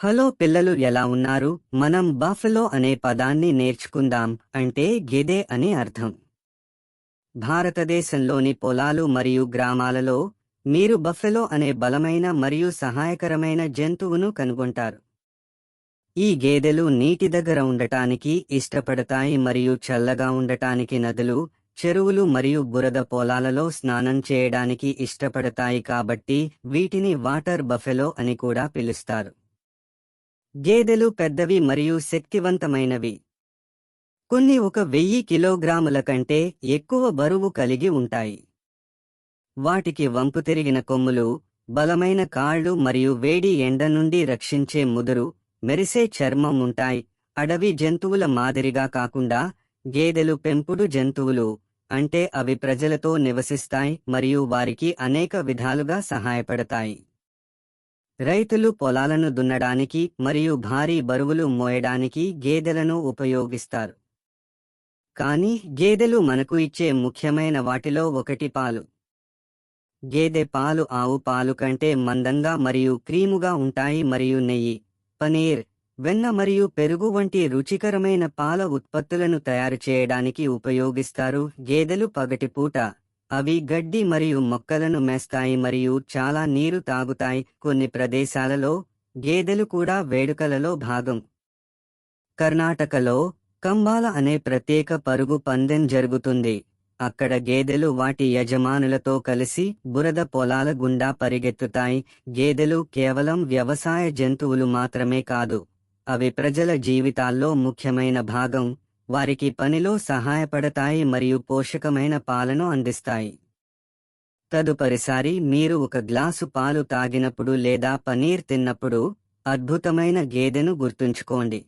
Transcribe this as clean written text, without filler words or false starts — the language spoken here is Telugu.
హలో పిల్లలు, ఎలా ఉన్నారు? మనం బఫెలో అనే పదాన్ని నేర్చుకుందాం. అంటే గేదె అని అర్థం. భారతదేశంలోని పొలాలు మరియు గ్రామాలలో మీరు బఫెలో అనే బలమైన మరియు సహాయకరమైన జంతువును కనుగొంటారు. ఈ గేదెలు నీటి దగ్గర ఉండటానికి ఇష్టపడతాయి మరియు చల్లగా ఉండటానికి నదులు, చెరువులు మరియు బురద పొలాలలో స్నానం చేయడానికి ఇష్టపడతాయి, కాబట్టి వీటిని వాటర్ బఫెలో అని కూడా పిలుస్తారు. గేదెలు పెద్దవి మరియు శక్తివంతమైనవి. కొన్ని 1000 కిలోగ్రాముల కంటే ఎక్కువ బరువు కలిగి ఉంటాయి. వాటికి వంపుతిరిగిన కొమ్ములు, బలమైన కాళ్ళు మరియు వేడి ఎండ నుండి రక్షించే ముదురు, మెరిసే చర్మం ఉంటాయి. అడవి జంతువుల మాదిరిగా కాకుండా, గేదెలు పెంపుడు జంతువులు, అంటే అవి ప్రజలతో నివసిస్తాయి మరియు వారికి అనేక విధాలుగా సహాయపడతాయి. రైతులు పొలాలను దున్నడానికి మరియు భారీ బరువులు మోయడానికి గేదెలను ఉపయోగిస్తారు. కానీ గేదెలు మనకు ఇచ్చే ముఖ్యమైన వాటిలో ఒకటి పాలు. గేదె పాలు ఆవు పాలు కంటే మందంగా మరియు క్రీముగా ఉంటాయి మరియు నెయ్యి, పనీర్, వెన్న మరియు పెరుగు వంటి రుచికరమైన పాల ఉత్పత్తులను తయారు చేయడానికి ఉపయోగిస్తారు. గేదెలు పగటిపూట అవి గడ్డి మరియు మొక్కలను మేస్తాయి మరియు చాలా నీరు తాగుతాయి. కొన్ని ప్రదేశాలలో గేదెలు కూడా వేడుకలలో భాగం. కర్ణాటకలో కంబాల అనే ప్రత్యేక పరుగు పందెం జరుగుతుంది. అక్కడ గేదెలు వాటి యజమానులతో కలిసి బురద పొలాల గుండా పరిగెత్తుతాయి. గేదెలు కేవలం వ్యవసాయ జంతువులు మాత్రమే కాదు, అవి ప్రజల జీవితాల్లో ముఖ్యమైన భాగం. వారికి పనిలో సహాయపడతాయి మరియు పోషకమైన పాలను అందిస్తాయి. తదుపరిసారి మీరు ఒక గ్లాసు పాలు తాగినప్పుడు లేదా పనీర్ తిన్నప్పుడు అద్భుతమైన గేదెను గుర్తుంచుకోండి.